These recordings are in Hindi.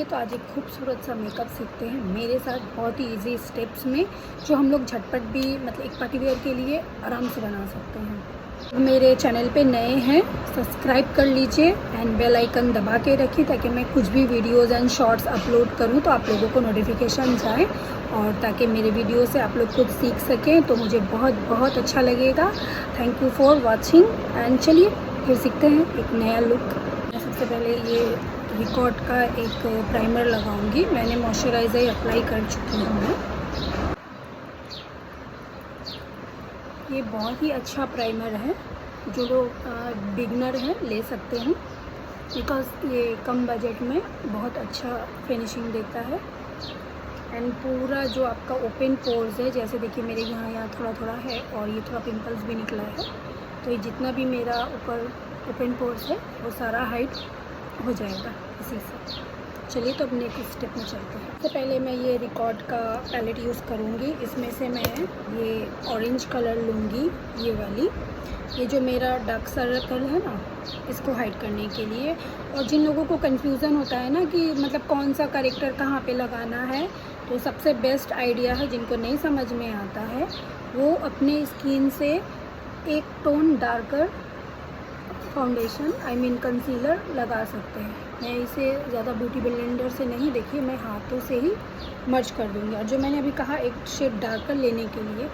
चलिए तो आज एक खूबसूरत सा मेकअप सीखते हैं मेरे साथ, बहुत ही इजी स्टेप्स में, जो हम लोग झटपट भी मतलब एक पार्टी वेयर के लिए आराम से बना सकते हैं। मेरे चैनल पे नए हैं, सब्सक्राइब कर लीजिए एंड बेल आइकन दबा के रखिए ताकि मैं कुछ भी वीडियोज़ एंड शॉर्ट्स अपलोड करूँ तो आप लोगों को नोटिफिकेशन जाए, और ताकि मेरे वीडियो से आप लोग खुद सीख सकें तो मुझे बहुत बहुत अच्छा लगेगा। Thank you for watching and चलिए फिर सीखते हैं एक नया लुक। सबसे पहले ये रिकॉर्ड का एक प्राइमर लगाऊंगी। मैंने मॉइस्चराइज़र अप्लाई कर चुकी हूँ मैं। ये बहुत ही अच्छा प्राइमर है, जो लोग बिगनर हैं ले सकते हैं, बिकॉज़ ये कम बजट में बहुत अच्छा फिनिशिंग देता है। एंड पूरा जो आपका ओपन पोर्स है, जैसे देखिए मेरे यहाँ थोड़ा थोड़ा है और ये थोड़ा पिंपल्स भी निकला है, तो ये जितना भी मेरा ऊपर ओपन पोर्स है वो सारा हाइड हो जाएगा इसी से। चलिए तो अब नेक्स्ट स्टेप में चलते हैं। तो पहले मैं ये रिकॉर्ड का पैलेट यूज़ करूँगी। इसमें से मैं ये ऑरेंज कलर लूँगी, ये वाली, ये जो मेरा डार्क सर्कल है ना, इसको हाइड करने के लिए। और जिन लोगों को कन्फ्यूज़न होता है ना कि मतलब कौन सा करेक्टर कहाँ पे लगाना है, तो सबसे बेस्ट आइडिया है, जिनको नहीं समझ में आता है वो अपने स्किन से एक टोन डार्कर फाउंडेशन कंसीलर लगा सकते हैं। मैं इसे ज़्यादा ब्यूटी ब्लेंडर से नहीं, देखिए मैं हाथों से ही मर्ज कर दूँगी। और जो मैंने अभी कहा एक शेड डार्कर लेने के लिए,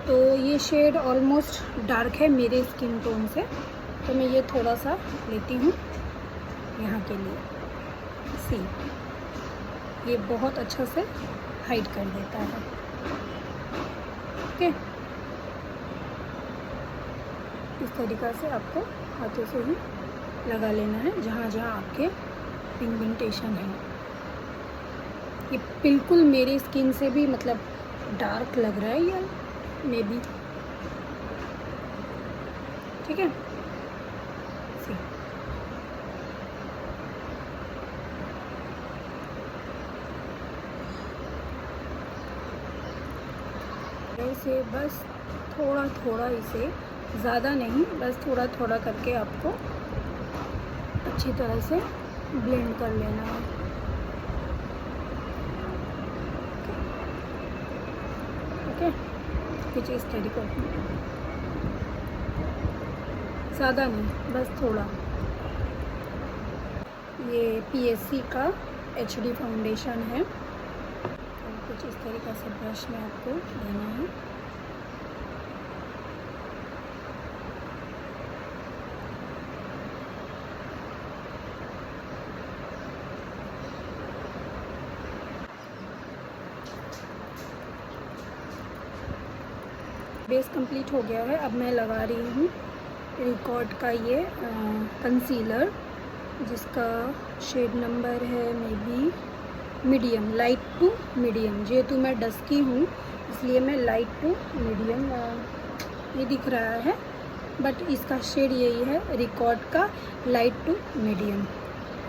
तो ये शेड ऑलमोस्ट डार्क है मेरे स्किन टोन से, तो मैं ये थोड़ा सा लेती हूँ यहाँ के लिए। सी, ये बहुत अच्छा से हाइड कर देता है। ओके, इस तरीक़ा से आपको हाथों से ही लगा लेना है जहाँ जहाँ आपके पिगमेंटेशन है। ये बिल्कुल मेरे स्किन से भी मतलब डार्क लग रहा है, या मे बी, ठीक है। ऐसे बस थोड़ा थोड़ा, इसे ज़्यादा नहीं, बस थोड़ा थोड़ा करके आपको अच्छी तरह से ब्लेंड कर लेना है। ओके, कुछ इस तरीके से, ज़्यादा नहीं, बस थोड़ा। ये PSC का HD फाउंडेशन है, और कुछ इस तरीक़े से ब्रश में आपको लेना है। बेस कंप्लीट हो गया है। अब मैं लगा रही हूँ रिकॉर्ड का ये कंसीलर, जिसका शेड नंबर है may be medium, light to medium. जेहेतु मैं डस्की हूँ इसलिए मैं लाइट टू मीडियम ये दिख रहा है, बट इसका शेड यही है रिकॉर्ड का, light to medium.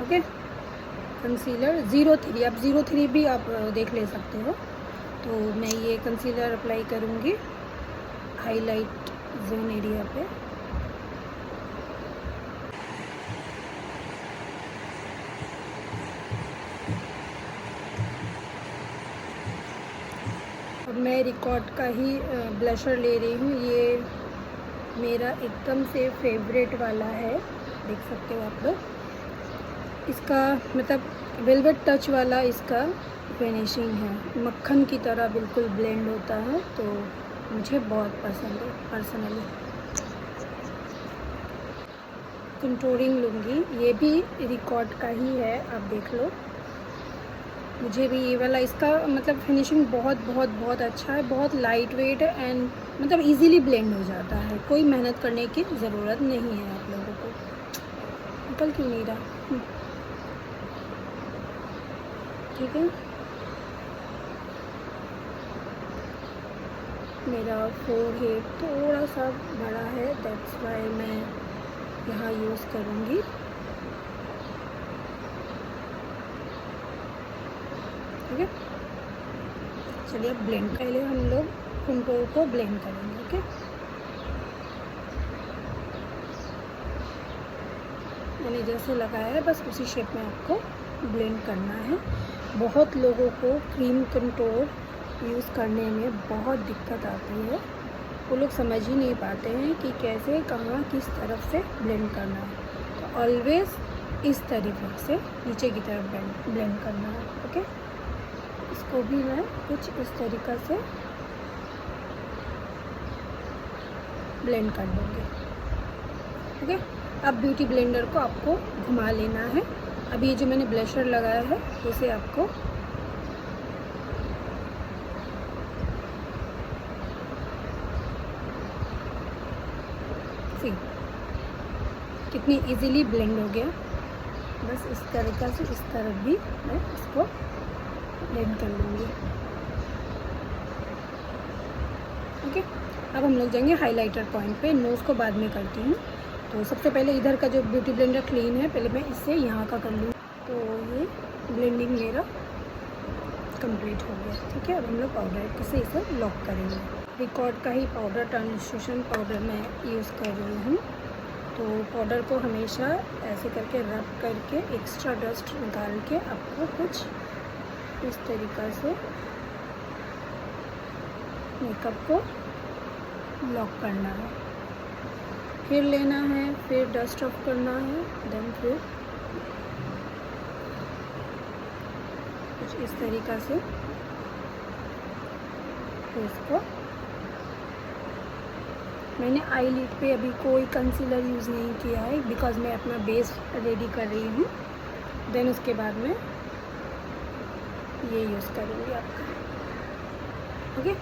Okay, concealer 03, आप 03 भी आप देख ले सकते हो। तो मैं ये कंसीलर अप्लाई करूँगी हाईलाइट जोन एरिया पे। अब मैं रिकॉर्ड का ही ब्लशर ले रही हूँ। ये मेरा एकदम से फेवरेट वाला है, देख सकते हो आप लोग। इसका मतलब वेलवेट टच वाला इसका फिनिशिंग है, मक्खन की तरह बिल्कुल ब्लेंड होता है, तो मुझे बहुत पसंद है पर्सनली। कंटूरिंग लूँगी, ये भी रिकॉर्ड का ही है, आप देख लो। मुझे भी ये वाला, इसका मतलब फिनिशिंग बहुत बहुत बहुत अच्छा है, बहुत लाइट वेट है एंड मतलब इजीली ब्लेंड हो जाता है, कोई मेहनत करने की ज़रूरत नहीं है आप लोगों को। निकल क्यों नहीं रहा, ठीक है। मेरा फोरहेड थोड़ा सा बड़ा है, दैट्स वाई मैं यहाँ यूज़ करूँगी। ठीक है, चलिए अब ब्लेंड कर लिए, हम लोग कंटूर को ब्लेंड करेंगे। ओके, मैंने जैसे लगाया है बस उसी शेप में आपको ब्लेंड करना है। बहुत लोगों को क्रीम कंटूर यूज़ करने में बहुत दिक्कत आती है, वो लोग समझ ही नहीं पाते हैं कि कैसे कहाँ किस तरफ से ब्लेंड करना है। तो ऑलवेज़ इस तरीके से नीचे की तरफ ब्लेंड करना है। ओके, इसको भी मैं कुछ इस तरीक़े से ब्लेंड कर दूँगी। ओके, अब ब्यूटी ब्लेंडर को आपको घुमा लेना है। अब ये जो मैंने ब्लशर लगाया है उसे आपको कितनी इजीली ब्लेंड हो गया। बस इस तरीक़ा से इस तरफ भी मैं इसको ब्लेंड कर लूँगी। ओके, अब हम लोग जाएंगे हाइलाइटर पॉइंट पे। नोज़ को बाद में करती हूँ। तो सबसे पहले इधर का जो ब्यूटी ब्लेंडर क्लीन है, पहले मैं इससे यहाँ का कर लूँ। तो ये ब्लेंडिंग मेरा कंप्लीट हो गया। ठीक है, अब हम लोग पाउडर से इसे लॉक करेंगे। रिकॉर्ड का ही पाउडर, ट्रांसल्यूशन पाउडर मैं यूज़ कर रही हूँ। तो पाउडर को हमेशा ऐसे करके रब करके एक्स्ट्रा डस्ट निकाल के आपको कुछ इस तरीक़ा से मेकअप को लॉक करना है, फिर लेना है, फिर डस्ट ऑफ करना है, देन फिर कुछ इस तरीक़ा से इसको। मैंने आई लिड पे अभी कोई कंसीलर यूज़ नहीं किया है, बिकॉज़ मैं अपना बेस रेडी कर रही हूँ। देन उसके बाद में ये यूज़ करूँगी आपका। ओके,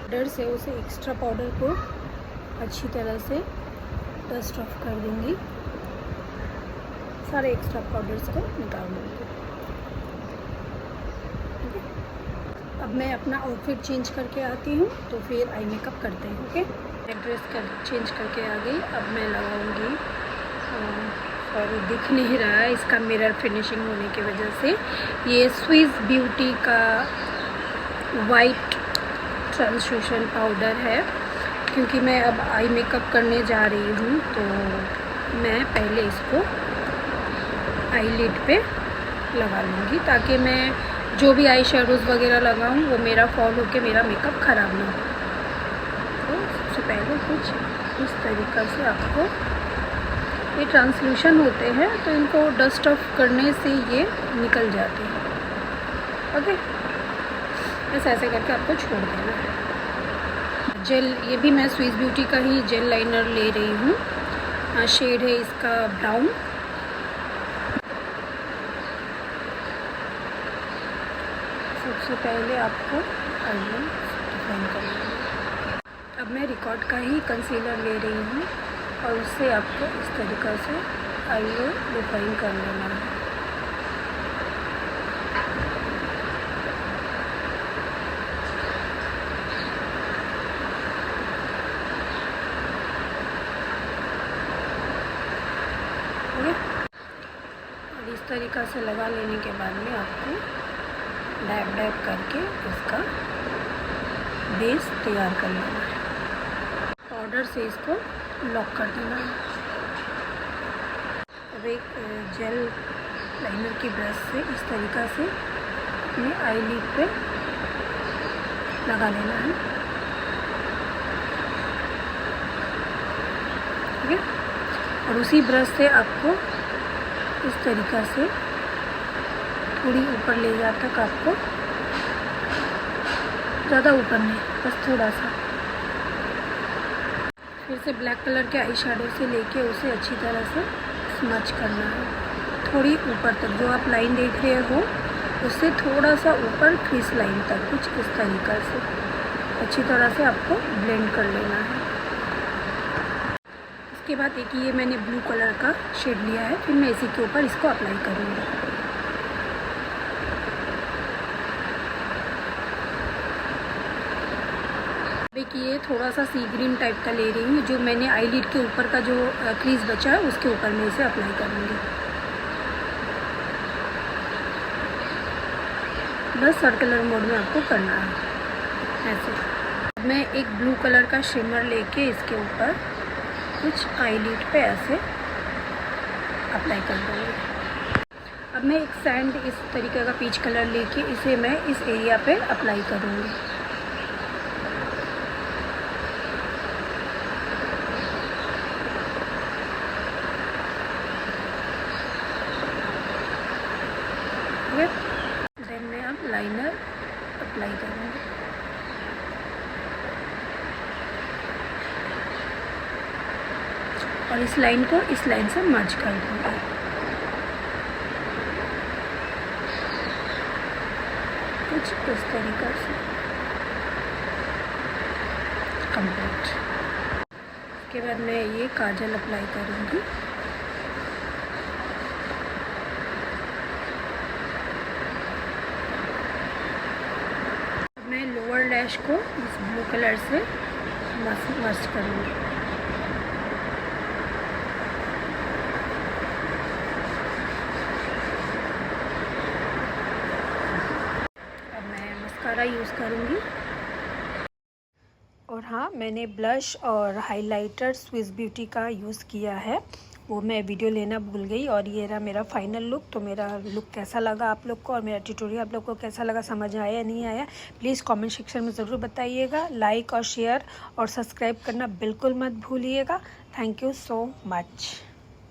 पाउडर से उसे एक्स्ट्रा पाउडर को अच्छी तरह से डस्ट ऑफ कर दूँगी, सारे एक्स्ट्रा पाउडर्स को निकाल दूँगी। अब मैं अपना आउटफिट चेंज करके आती हूँ, तो फिर आई मेकअप करते हैं। ओके, ड्रेस चेंज करके आ गई। अब मैं लगाऊंगी और दिख नहीं रहा है इसका मिरर फिनिशिंग होने की वजह से, ये स्विस ब्यूटी का वाइट ट्रांसल्यूशन पाउडर है। क्योंकि मैं अब आई मेकअप करने जा रही हूँ, तो मैं पहले इसको आई लिड पे लगा लूँगी, ताकि मैं जो भी आई शेडोज़ वगैरह लगाऊँ वो मेरा फॉल होके मेरा मेकअप ख़राब ना हो। तो सबसे पहले कुछ इस तरीक़ा से आपको, ये ट्रांसल्यूशन होते हैं तो इनको डस्ट ऑफ करने से ये निकल जाते हैं। ओके, बस ऐसे करके आपको छोड़ देना है। जेल, ये भी मैं स्विस ब्यूटी का ही जेल लाइनर ले रही हूँ। शेड है इसका ब्राउन। सबसे पहले आपको आईलाइन डिफाइन करना है। अब मैं रिकॉर्ड का ही कंसीलर ले रही हूँ और उससे आपको इस तरीक़ा से आईलाइन डिफाइन कर लेना है। और इस तरीक़ा से लगा लेने के बाद में आपको डैब डैब करके इसका बेस तैयार कर लेना है। पाउडर से इसको लॉक कर देना है। अब एक जेल लाइनर की ब्रश से इस तरीक़ा से अपने आई लिड पे लगा लेना है। ठीक है, और उसी ब्रश से आपको इस तरीक़ा से थोड़ी ऊपर ले जा तक, आपको ज़्यादा ऊपर नहीं, बस थोड़ा सा। फिर से ब्लैक कलर के आई शेडो से लेके उसे अच्छी तरह से स्मच करना है, थोड़ी ऊपर तक। जो आप लाइन देख रहे हो उससे थोड़ा सा ऊपर क्रीज लाइन तक, कुछ इस तरीक़ा से अच्छी तरह से आपको ब्लेंड कर लेना है। इसके बाद एक ये मैंने ब्लू कलर का शेड लिया है, फिर मैं इसी के ऊपर इसको अप्लाई करूँगी। देखिए, थोड़ा सा सी ग्रीन टाइप का ले रही हूँ, जो मैंने आईलिड के ऊपर का जो क्रीज बचा है उसके ऊपर मैं इसे अप्लाई करूँगी। बस सर्कुलर मोड में आपको करना है ऐसे। मैं एक ब्लू कलर का शिमर लेके इसके ऊपर कुछ आईलिड पे ऐसे अप्लाई कर दूँगी। अब मैं एक सैंड इस तरीके का पीच कलर लेके इसे मैं इस एरिया पे अप्लाई करूँगी। देन मैं अब लाइनर अप्लाई करूँगी। और इस लाइन को इस लाइन से मर्ज कर दूँगी। कुछ इस तरीक़े से कंप्लीट। उसके बाद मैं ये काजल अप्लाई करूँगी। मैं लोअर लैश को इस ब्लू कलर से मर्ज करूँगी। मस्कारा यूज़ करूँगी। और हाँ, मैंने ब्लश और हाइलाइटर स्विस ब्यूटी का यूज़ किया है, वो मैं वीडियो लेना भूल गई। और ये रहा मेरा फाइनल लुक। तो मेरा लुक कैसा लगा आप लोग को और मेरा ट्यूटोरियल आप लोग को कैसा लगा, समझ आया या नहीं आया, प्लीज़ कमेंट सेक्शन में ज़रूर बताइएगा। लाइक और शेयर और सब्सक्राइब करना बिल्कुल मत भूलिएगा। Thank you so much.